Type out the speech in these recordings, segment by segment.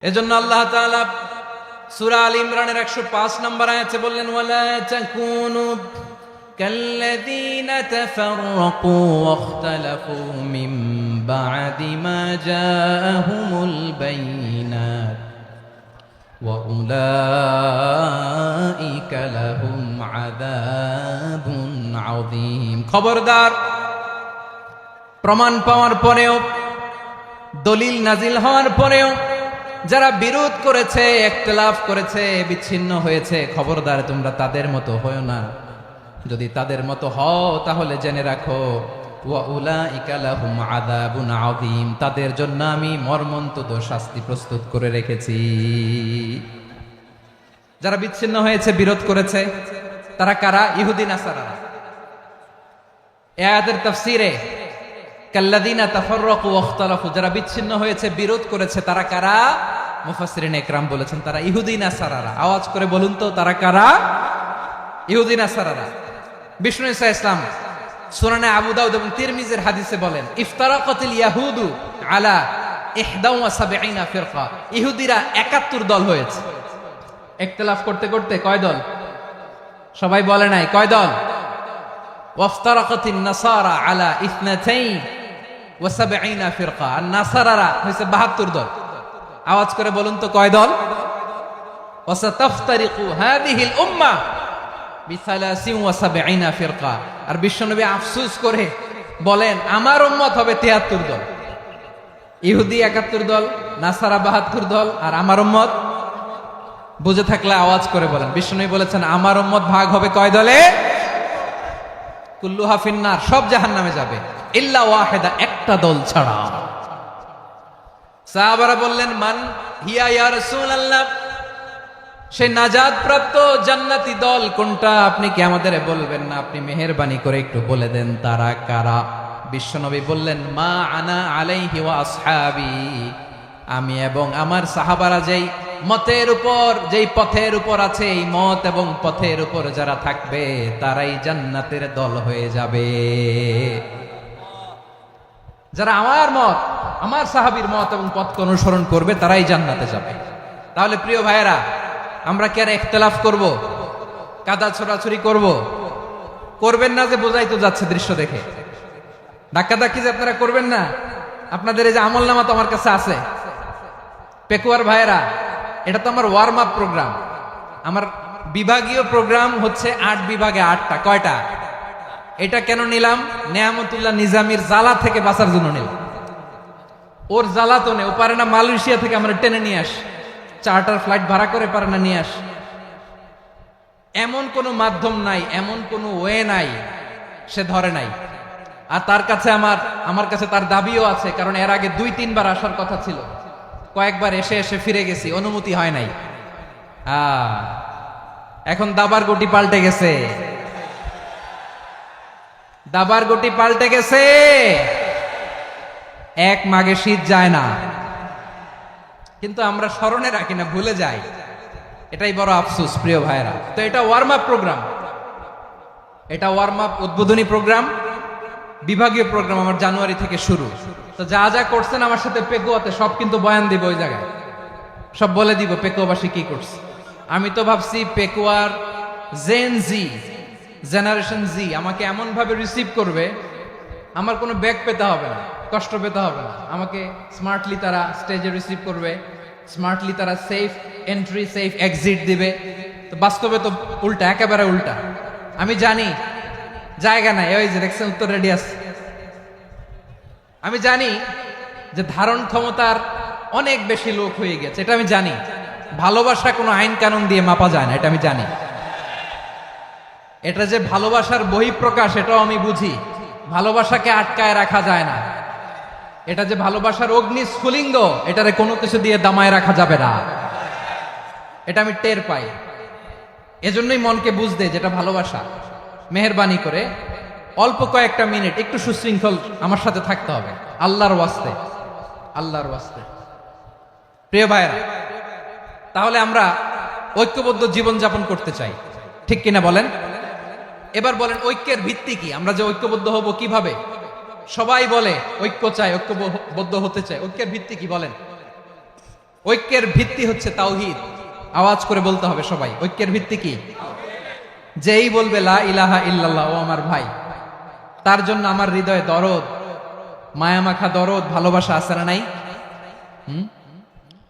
এজন্য আল্লাহ তাআলা সূরা আল ইমরানের 105 নম্বর আয়াতে বললেন ওয়ালা তাকুনু কাল্লাযীনা তাফাররাকু ওয়াখতালাফু মিন বা'দি মা জাআহুমুল বাইয়িনাত ওয়া উলাইকা লাহুম আযাবুন আযীম। খবরদার, প্রমাণ পাওয়ার পরেও, দলিল নাজিল হওয়ার পরেও যারা বিরোধ করেছে, ইখতিলাফ করেছে, বিচ্ছিন্ন হয়েছে, খবরদার তোমরা তাদের মতো হয়ো না। যদি তাদের মতো হও তাহলে জেনে রাখো ওয়া উলাইকা লাহুম আযাবুন আযীম, তাদের জন্য আমি মর্মন্তুদ শাস্তি প্রস্তুত করে রেখেছি। যারা বিচ্ছিন্ন হয়েছে, বিরোধ করেছে, তারা কারা? ইহুদি নাসারারা। এই আয়াতের তাফসীরে কাল্লাযীনা তাফাররাকু ওয়াখতালাফু, যারা বিচ্ছিন্ন হয়েছে, বিরোধ করেছে, তারা কারা? মুফাসসিরিন ইকরাম বলেছেন তারা ইহুদি নাসারারা। আওয়াজ করে বলুন তো, তারা কারা? ইহুদি নাসারারা। বিষ্ণু ঈসা ইসলাম সুনানে আবু দাউদ এবং তিরমিজির হাদিসে বলেন ইফতারাকাতিল ইয়াহুদু আলা 71 ফিরকা, ইহুদিরা 71 দল হয়েছে। ইখতিলাফ করতে করতে কয় দল? সবাই বলে নাই, কয় দল? ওয়াফতারাকাতিন নাসারা আলা 72 ফিরকা, আর নাসারারা হয়েছে 72 দল। আওয়াজ করে বলুন তো, কয় দল? ওয়াসাতাফতারিকু হাযিহিল উম্মাহ বি73 ফিরকা। আর বিশ্বনবী আফসোস করে বলেন আমার উম্মত হবে 73 দল। ইহুদি 71 দল, নাসারা 72 দল, আর আমার উম্মত। বুঝে থাকলে আওয়াজ করে বলেন। বিশ্বনবী বলেছেন আমার উম্মত ভাগ হবে কয় দলে? কুল্লুহা ফিন্নার, সব জাহান্নামে যাবে, ইল্লা ওয়াহিদা, একটা দল ছাড়া। সাহাবারা বললেন মান হিয়া ইয়া রাসূলুল্লাহ, সেই নাজাত প্রাপ্ত জান্নাতি দল কোনটা? আপনি কি আমাদের বলবেন না? আপনি মেহেরবানি করে একটু বলে দেন তারা কারা। বিশ্বনবী বললেন মা আনা আলাইহি ওয়া আসহাবি, আমি এবং আমার সাহাবারা যেই মতের উপর, যেই পথের উপর আছে, এই মত এবং পথের উপর যারা থাকবে তারাই জান্নাতের দল হয়ে যাবে। যারা আমার মত, আমার সাহাবীর মত এবং পথকে অনুসরণ করবে তারাই জান্নাতে যাবে। তাহলে প্রিয় ভাইয়েরা, আমরা কি আর ইখতিলাফ করব? কাদা ছোড়াছুরি করব? করবেন না যে বোঝাই তো যাচ্ছে দৃশ্য দেখে। ধাক্কাধাক্কি যে আপনারা করবেন না। আপনাদের এই যে আমলনামা তো আমার কাছে আছে। পেকুয়ার ভাইয়েরা, এটা তো আমার ওয়ার্ম আপ প্রোগ্রাম। আমার বিভাগীয় প্রোগ্রাম হচ্ছে 8 বিভাগে 8টা। কয়টা? এটা কেন নিলাম? নেয়ামতুল্লাহ নিজামীর জ্বালা থেকে বাঁচার জন্য নিলাম। ওর জ্বালাতনে ও পারে না মালয়েশিয়া থেকে আমরা টেনে নিয়ে আস, চার্টার ফ্লাইট ভাড়া করে পারে না নিয়ে আস। এমন কোনো মাধ্যম নাই, এমন কোনো ওয়ে নাই সে ধরে নাই। আর তার কাছে আমার কাছে তার দাবিও আছে, কারণ এর আগে 2-3 বার আসার কথা ছিল। কয়েকবার এসে এসে ফিরে গেছি, অনুমতি হয় নাই। এখন দাবার গটি পাল্টে গেছে, দাবার গটি পাল্টে গেছে। এক মাঘে শীত যায় না, কিন্তু আমরা স্মরণে রাখি না, ভুলে যাই। এটাই বড় আফসোস প্রিয় ভাইরা। তো এটা ওয়ার্ম আপ প্রোগ্রাম, এটা ওয়ার্ম আপ উদ্বোধনী প্রোগ্রাম, বিভাগীয় প্রোগ্রাম আমার জানুয়ারি থেকে শুরু। তো যা যা করছেন আমার সাথে পেকুয়াতে সব কিন্তু বয়ান দিব, ওই জায়গায় সব বলে দিব পেকুয়াবাসী কি করছে। আমি তো ভাবছি পেকুয়ার জেন জি, জেনারেশন জি আমাকে এমন ভাবে রিসিভ করবে, আমার কোনো ব্যাগ পেতে হবে না, কষ্ট পেতে হবে না। আমাকে স্মার্টলি তারা স্টেজে রিসিভ করবে, স্মার্টলি তারা সেফ এন্ট্রি, সেফ এক্সিট দিবে। তো বাস্তবে তো উল্টা, একেবারে উল্টা। আমি জানি জায়গা নাই, ওই যে দেখছেন উত্তর রেডিয়াস। আমি জানি যে ধারণ ক্ষমতার অনেক বেশি লোক হয়ে গেছে, এটা আমি জানি। ভালোবাসা কোনো আইন কানুন দিয়ে মাপা যায় না, এটা আমি জানি। এটা যে ভালোবাসার বহিঃপ্রকাশ, এটাও আমি বুঝি। ভালোবাসাকে আটকায় রাখা যায় না। এটা যে ভালোবাসার অগ্নি স্ফুলিঙ্গ, এটারে কোনো কিছু দিয়ে দামায় রাখা যাবে না, এটা আমি টের পাই। এজন্যই মনকে বুঝতে যেটা ভালোবাসা। মেহেরবানি করে অল্প কয়েকটা মিনিট একটু সুশৃঙ্খল আমার সাথে থাকতে হবে, আল্লাহর ওয়াস্তে, আল্লাহর ওয়াস্তে। প্রিয় ভাইরা, তাহলে আমরা ঐক্যবদ্ধ জীবন যাপন করতে চাই, ঠিক কিনা বলেন? এবার বলেন ঐক্যের ভিত্তি কি? আমরা যে ঐক্যবদ্ধ হব কিভাবে? সবাই বলে ঐক্য চাই, ঐক্যবদ্ধ হতে চাই, ঐক্যের ভিত্তি কি বলেন? ঐক্যের ভিত্তি হচ্ছে তাওহীদ। আওয়াজ করে বলতে হবে সবাই, ঐক্যের ভিত্তি কি? যেই বলবে লা ইলাহা ইল্লাল্লাহ, ও আমার ভাই, তার জন্য আমার হৃদয়ে দরদ, মায়ামাখা দরদ, ভালোবাসা আছে না নাই?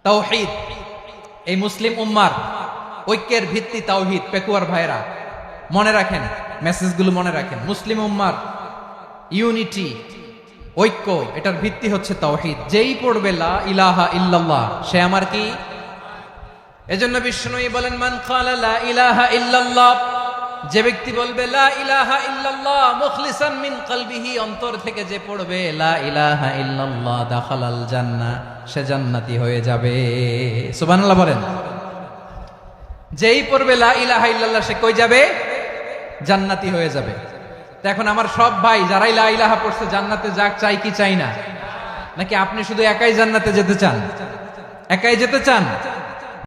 তাওহীদ, এই মুসলিম উম্মার ঐক্যের ভিত্তি তাওহীদ। পেকুয়ার ভাইরা মনে রাখেন, মেসেজগুলো মনে রাখেন। মুসলিম উম্মার ইউনিটি, ঐক্য, এটার ভিত্তি হচ্ছে তাওহীদ। যেই পড়বে লা ইলাহা ইল্লাল্লাহ, সে আমার কি? এজন্য বিষ্ণুই বলেন, মান ক্বালা লা ইলাহা ইল্লাল্লাহ, যে ব্যক্তি বলবে লা ইলাহা ইল্লাল্লাহ মুখলিসান মিন কলবিহি, অন্তর থেকে যে পড়বে লা ইলাহা ইল্লাল্লাহ, দাখালাল জান্নাহ, সে জান্নাতি হয়ে যাবে। সুবহানাল্লাহ বলেন। যেই পড়বে লা ইলাহা ইল্লাল্লাহ, সে কই যাবে? জান্নাতি হয়ে যাবে। তো এখন আমার সব ভাই যারাই লা ইলাহা পড়ছে জান্নাতে যাক, চাই কি চাই না? নাকি আপনি শুধু একাই জান্নাতে যেতে চান? একাই যেতে চান?